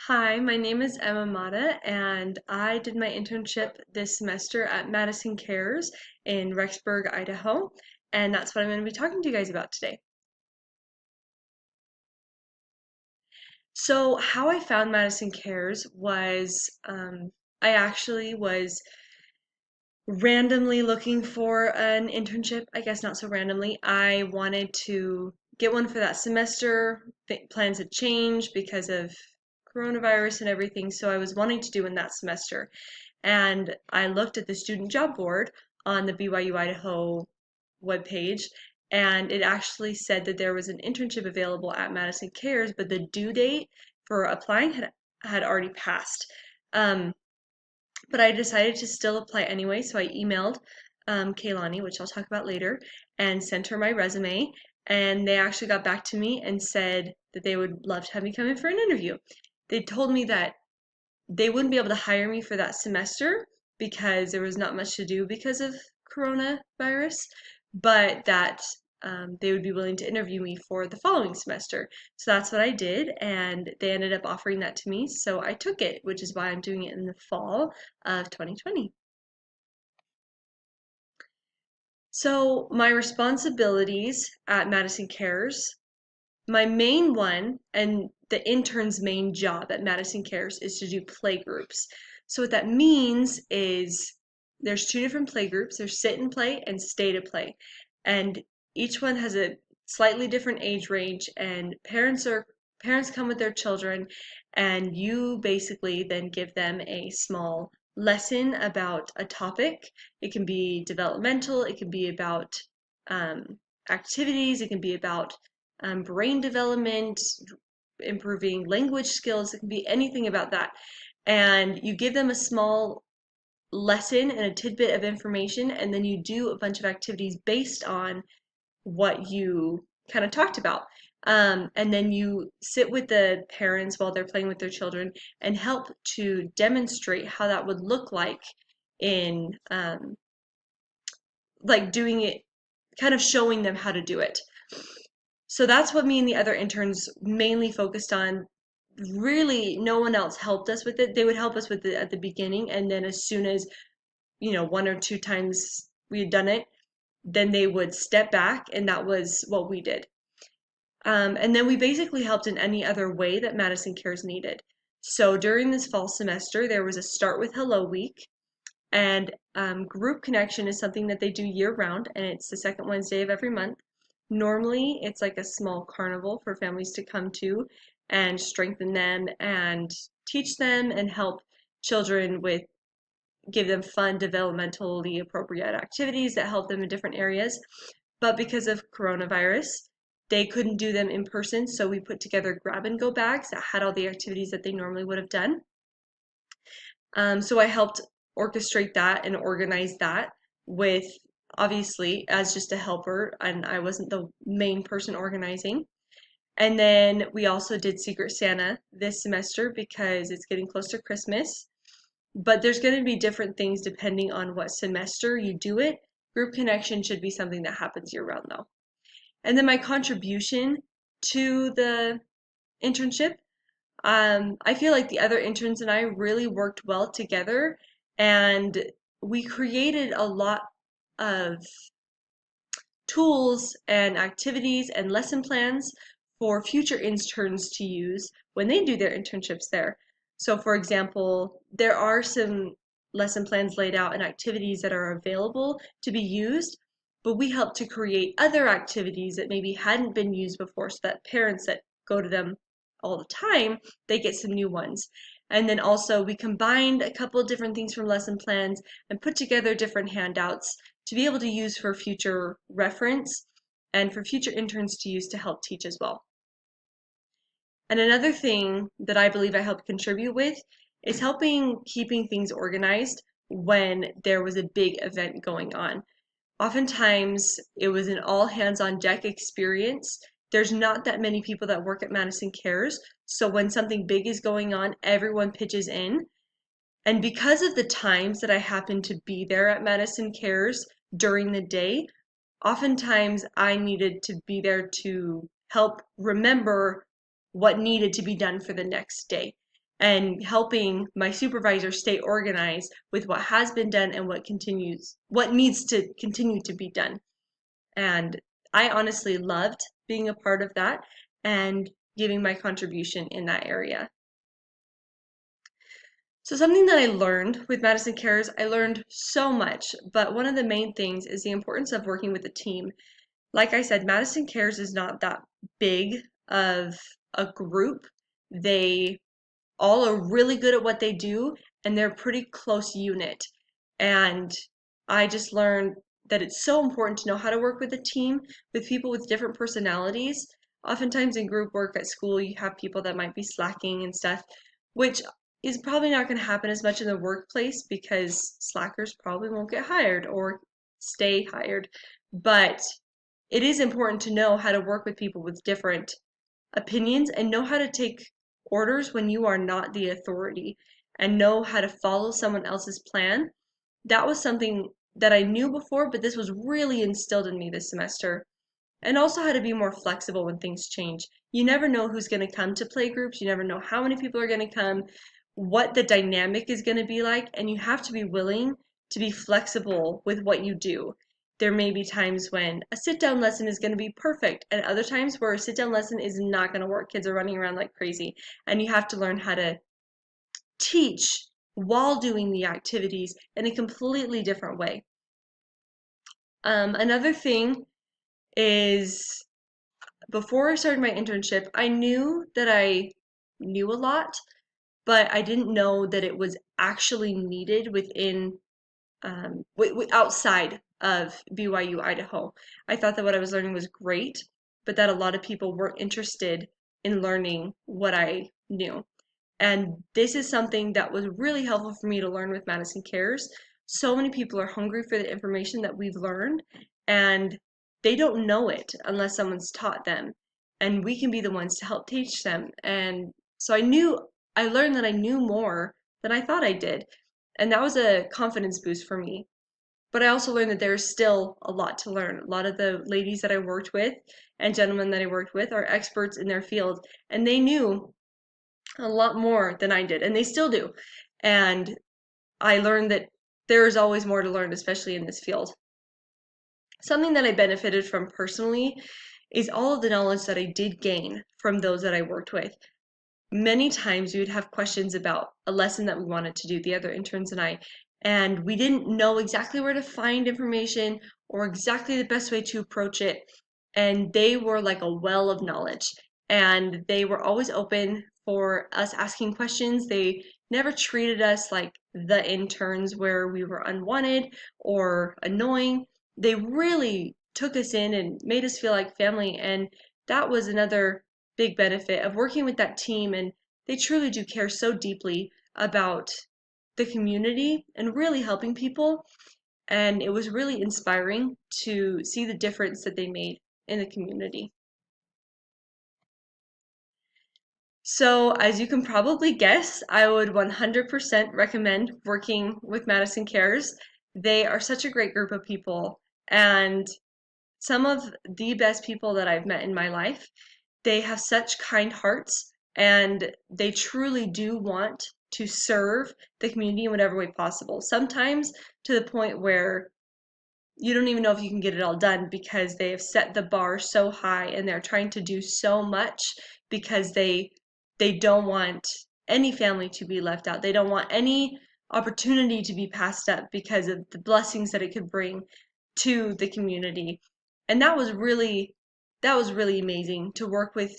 Hi, my name is Emma Mata, and I did my internship this semester at Madison Cares in Rexburg, Idaho, and that's what I'm going to be talking to you guys about today. So, how I found Madison Cares was I actually was randomly looking for an internship. I guess not so randomly. I wanted to get one for that semester. Plans had changed because of coronavirus and everything, so I was wanting to do in that semester. And I looked at the student job board on the BYU Idaho webpage, and it actually said that there was an internship available at Madison Cares, but the due date for applying had already passed. Um, but I decided to still apply anyway, so I emailed Kaylani, which I'll talk about later, and sent her my resume. And they actually got back to me and said that they would love to have me come in for an interview. They told me that they wouldn't be able to hire me for that semester because there was not much to do because of coronavirus, but that they would be willing to interview me for the following semester. So that's what I did, and they ended up offering that to me. So I took it, which is why I'm doing it in the fall of 2020. So my responsibilities at Madison Cares, my main one and the intern's main job at Madison Cares is to do play groups. So what that means is there's two different play groups. There's sit and play and stay to play. And each one has a slightly different age range, and parents come with their children, and you basically then give them a small lesson about a topic. It can be developmental, it can be about um, activities, it can be about brain development, improving language skills. It can be anything about that. And you give them a small lesson and a tidbit of information, and then you do a bunch of activities based on what you kind of talked about. And then you sit with the parents while they're playing with their children and help to demonstrate how that would look like in like doing it, kind of showing them how to do it. So that's what me and the other interns mainly focused on. Really, no one else helped us with it. They would help us with it at the beginning, and then as soon as, one or two times we had done it, then they would step back, and that was what we did. And then we basically helped in any other way that Madison Cares needed. So during this fall semester, there was a Start with Hello week, and group connection is something that they do year round, and it's the second Wednesday of every month. Normally, it's like a small carnival for families to come to and strengthen them and teach them and help children with, give them fun, developmentally appropriate activities that help them in different areas. But because of coronavirus, they couldn't do them in person, so we put together grab and go bags that had all the activities that they normally would have done. So I helped orchestrate that and organize that with, obviously, as just a helper, and I wasn't the main person organizing. And then we also did Secret Santa this semester because it's getting close to Christmas. But there's going to be different things depending on what semester you do it. Group connection should be something that happens year round, though. And then my contribution to the internship, I feel like the other interns and I really worked well together, and we created a lot of tools and activities and lesson plans for future interns to use when they do their internships there. So, for example, there are some lesson plans laid out and activities that are available to be used, but we help to create other activities that maybe hadn't been used before so that parents that go to them all the time, they get some new ones. And then also we combined a couple of different things from lesson plans and put together different handouts to be able to use for future reference and for future interns to use to help teach as well. And another thing that I believe I helped contribute with is helping keeping things organized when there was a big event going on. Oftentimes, it was an all hands on deck experience. There's not that many people that work at Madison Cares, so when something big is going on, everyone pitches in. And because of the times that I happen to be there at Madison Cares during the day, oftentimes I needed to be there to help remember what needed to be done for the next day. and helping my supervisor stay organized with what has been done and what needs to continue to be done. And I honestly loved being a part of that and giving my contribution in that area. So something that I learned with Madison Cares, I learned so much, but one of the main things is the importance of working with a team. Like I said, Madison Cares is not that big of a group. They all are really good at what they do, and they're a pretty close unit. And I just learned that it's so important to know how to work with a team with people with different personalities. Oftentimes in group work at school, you have people that might be slacking and stuff, which is probably not going to happen as much in the workplace because slackers probably won't get hired or stay hired. But it is important to know how to work with people with different opinions and know how to take orders when you are not the authority and know how to follow someone else's plan. That was something that I knew before, but this was really instilled in me this semester. And also how to be more flexible when things change. You never know who's going to come to play groups. You never know how many people are going to come, what the dynamic is going to be like, and you have to be willing to be flexible with what you do. There may be times when a sit down lesson is going to be perfect, and other times where a sit down lesson is not going to work. Kids are running around like crazy, and you have to learn how to teach while doing the activities in a completely different way. Another thing is before I started my internship, I knew that I knew a lot, but I didn't know that it was actually needed within outside of BYU Idaho. I thought that what I was learning was great, but that a lot of people weren't interested in learning what I knew. And this is something that was really helpful for me to learn with Madison Cares. So many people are hungry for the information that we've learned, and they don't know it unless someone's taught them. And we can be the ones to help teach them. And so I learned that I knew more than I thought I did. And that was a confidence boost for me. But I also learned that there's still a lot to learn. A lot of the ladies that I worked with and gentlemen that I worked with are experts in their field, and they knew a lot more than I did, and they still do. And I learned that there is always more to learn, especially in this field. Something that I benefited from personally is all of the knowledge that I did gain from those that I worked with. Many times we would have questions about a lesson that we wanted to do, the other interns and we didn't know exactly where to find information or exactly the best way to approach it. And they were like a well of knowledge, and they were always open for us asking questions. They never treated us like the interns where we were unwanted or annoying. They really took us in and made us feel like family, and that was another big benefit of working with that team. And they truly do care so deeply about the community and really helping people. And it was really inspiring to see the difference that they made in the community. So, as you can probably guess, I would 100% recommend working with Madison Cares. They are such a great group of people and some of the best people that I've met in my life. They have such kind hearts and they truly do want to serve the community in whatever way possible. Sometimes to the point where you don't even know if you can get it all done because they have set the bar so high and they're trying to do so much because they don't want any family to be left out. They don't want any opportunity to be passed up because of the blessings that it could bring to the community. And that was really amazing to work with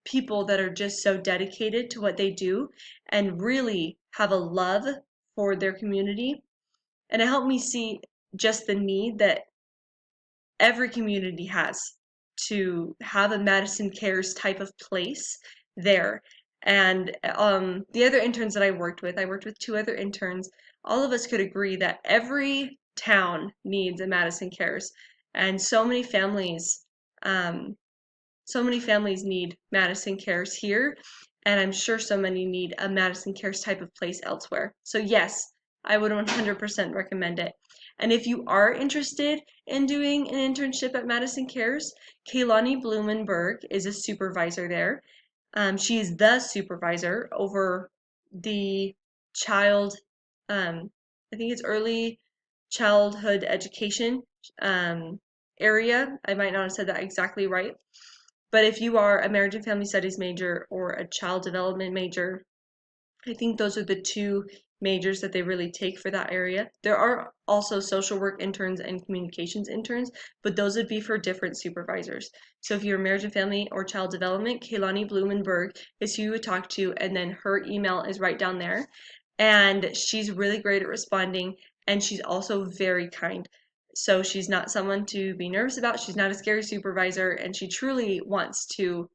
people that are just so dedicated to what they do and really have a love for their community. And it helped me see just the need that every community has to have a Madison Cares type of place there. And the other interns that I worked with two other interns, all of us could agree that every town needs a Madison Cares. And um, so many families need Madison Cares here, and I'm sure so many need a Madison Cares type of place elsewhere. So yes, I would 100% recommend it. And if you are interested in doing an internship at Madison Cares, Kaylani Blumenberg is a supervisor there. She is the supervisor over the child, I think it's early childhood education um, area. I might not have said that exactly right. But if you are a marriage and family studies major or a child development major, I think those are the two majors that they really take for that area. There are also social work interns and communications interns, but those would be for different supervisors. So if you're marriage and family or child development, Kaylani Blumenberg is who you would talk to, and then her email is right down there. And she's really great at responding, and she's also very kind. So she's not someone to be nervous about. She's not a scary supervisor, and she truly wants to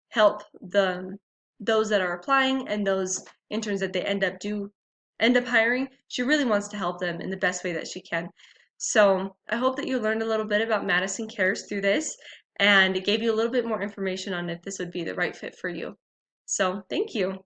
help those that are applying and those interns that they end up hiring. She really wants to help them in the best way that she can. So I hope that you learned a little bit about Madison Cares through this, and it gave you a little bit more information on if this would be the right fit for you. So thank you.